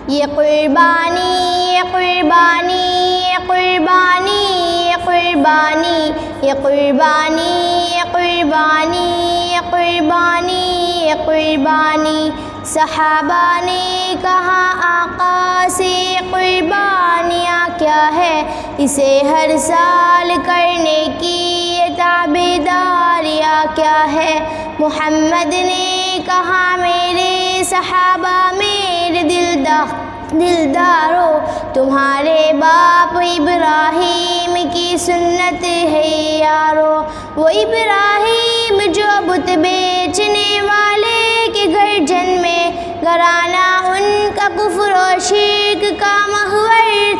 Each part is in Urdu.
یہ قربانی یہ قربانی یہ قربانی یہ قربانی یہ قربانی یہ قربانی یہ قربانی یہ قربانی صحابہ نے کہا آقا سے قربانیاں کیا ہے، اسے ہر سال کرنے کی یہ تابعداریاں کیا ہے۔ محمد نے کہا میرے صحابہ میرے دلدارو، تمہارے باپ ابراہیم کی سنت ہے یارو، وہ ابراہیم جو بت بیچنے والے کے گھر جنمے، گھرانہ ان کا کفر و شرک کا محور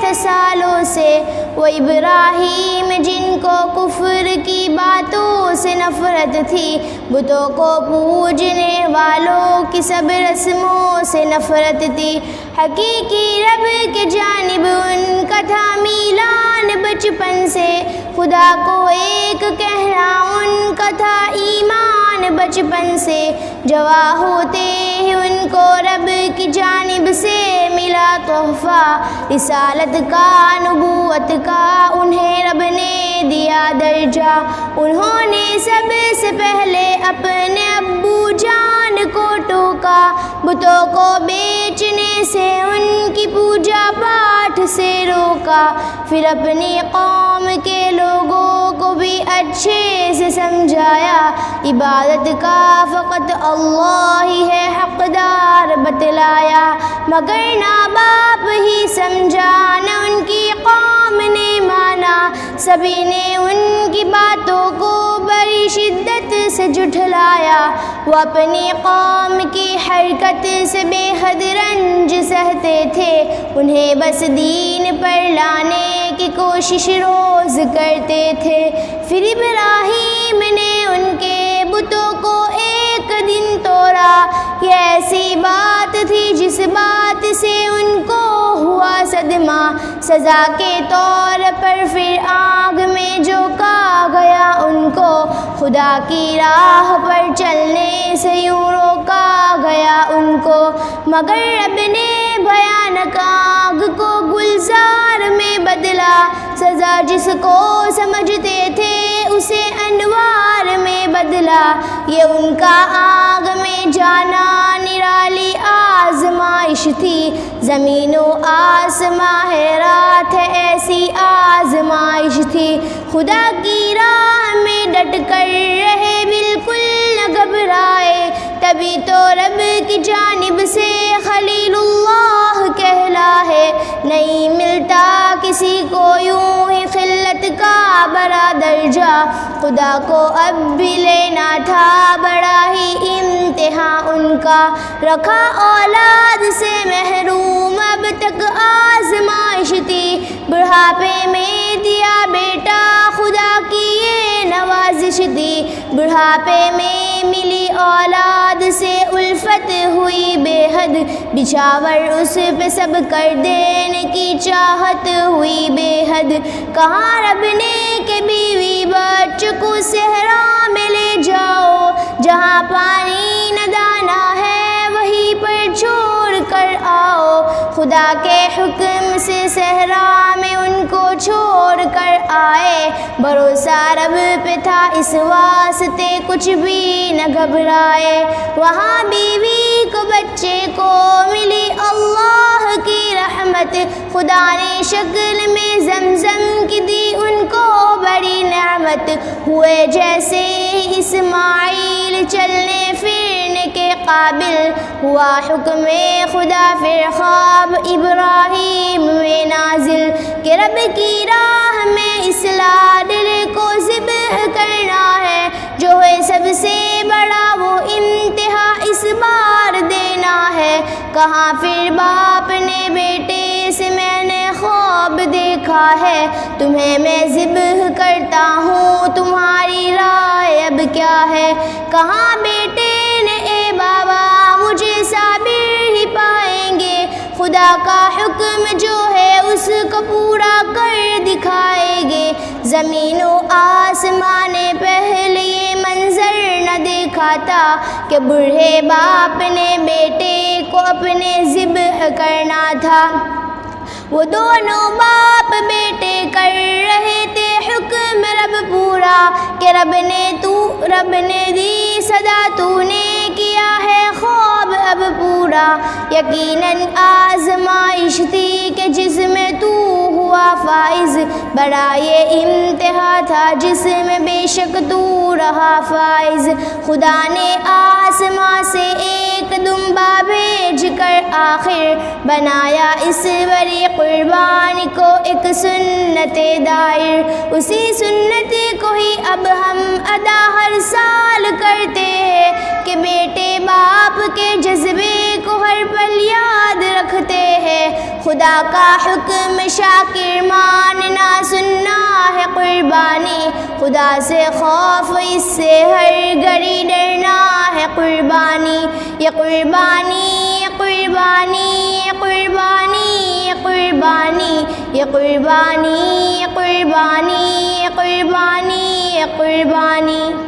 تھا سالوں سے، وہ ابراہیم جن کو کفر کی باتوں سے نفرت تھی، بتوں کو پوجنے والوں کی سب رسموں سے نفرت تھی، حقیقی رب کے جانب ان کا تھا میلان بچپن سے، خدا کو ایک کہنا ان کا تھا ایمان بچپن سے، جواں ہوتے ہی ان کو رب کی جانب سے ملا تحفہ، رسالت کا نبوت کا انہیں رب نے دیا درجہ، انہوں نے سب سے پہلے اپنے ابو جان کو ٹوکا، بتوں کو بیچنے سے ان کی پوجا پاٹ سے روکا، پھر اپنی قوم کے لوگوں کو بھی اچھے سے سمجھایا، عبادت کا فقط اللہ ہی ہے حقدار بتلایا، مگر نہ باپ ہی سمجھا نہ ان کی قوم نے مانا، سبھی نے ان کی باتوں کو بڑی شدت سے جھٹلایا، وہ اپنی قوم کی حرکت سے بے حد رنج سہتے تھے، انہیں بس دین پر لانے کی کوشش روز کرتے تھے، پھر ابراہیم نے ان کے بتوں کو ایک دن توڑا، یہ ایسی بات تھی جس بات سے ان کو ہوا صدمہ، سزا کے طور پر پھر آگ میں جھونکا گیا ان کو، خدا کی راہ پر چلنے سے یوں روکا گیا ان کو، مگر رب نے بھیانک آگ کو گلزار میں بدلا، سزا جس کو سمجھتے تھے اسے انوار میں بدلا، یہ ان کا آگ میں جانا نرالی آزمائش تھی، زمین و آسماں حیرات ہے ایسی آزمائش تھی، خدا کی راہ میں ڈٹ کر رہے بالکل نہ گھبرائے، تبھی تو رب کی جانب سے خلیل اللہ کہلا ہے، نہیں ملتا کسی کو یوں ہی خلت کا بڑا درجہ، خدا کو اب بھی لینا تھا بڑا ہی امتحان ان کا، رکھا اولاد سے محروم اب تک آزمائش تھی، بڑھاپے میں دیا بیٹا خدا کی یہ نوازش تھی، بڑھاپے میں ملی اولاد سے الفت ہوئی بے حد، بچھاور اس پہ سب کر دینے کی چاہت ہوئی بے حد، کہاں رب نے کہ بیوی بچوں کو صحرا میں لے جاؤ، جہاں پانی نہ دانا ہے وہیں پر چھوڑ کر آؤ، خدا کے حکم سے صحرا میں ان کو چھوڑ کر آئے، بھروسہ رب پہ تھا اس واسطے کچھ بھی نہ گھبرائے، وہاں بیوی کو بچے کو ملی اللہ کی رحمت، خدا نے شکل میں زمزم کی دی ان کو بڑی نعمت، ہوئے جیسے ہی اسماعیل چلنے پھرنے کے قابل، ہوا حکم خدا پھر خواب ابراہیم میں نازل، کہ رب کی راہ میں اس لاڈلے کو ذبح کرنا ہے، جو ہے سب سے بڑا وہ انتہا اس بار دینا ہے، کہاں پھر باپ نے بیٹے سے میں نے خواب دیکھا ہے، تمہیں میں ذبح کرتا ہوں تمہاری رائے اب کیا ہے، کہاں بیٹے نے اے بابا مجھے صابر ہی پائیں گے، خدا کا حکم جو ہے اس کو پورا کر دکھائیں گے، زمین و آسمان نے پہلے یہ منظر نہ دیکھا تھا، کہ بوڑھے باپ نے بیٹے کو اپنے ذبح کرنا تھا۔ وہ دونوں باپ بیٹے کر رہے تھے حکم رب پورا کہ رب نے دی صدا، تو نے کیا ہے خواب اب پورا۔ یقیناً آزمائش تھی کہ جس میں تو ہوا فائز، بڑا یہ امتحان تھا جس میں بے شک تو رہا فائز۔ خدا نے آسمان سے ایک دمبا بھیج کر آخر بنایا اس بڑی قربانی کو ایک سنت دائر، اسی سنت کو ہی اب ہم ادا ہر سال کرتے ہیں کہ بیٹے باپ کے جذبے کو ہر پل یاد رکھتے ہیں۔ خدا کا حکم شاکر ماننا سننا ہے قربانی، خدا سے خوف اس سے ہر گھڑی ڈرنا ہے قربانی۔ یہ قربانی یہ قربانی یہ قربانی یہ قربانی یہ قربانی یہ قربانی یہ قربانی یہ قربانی۔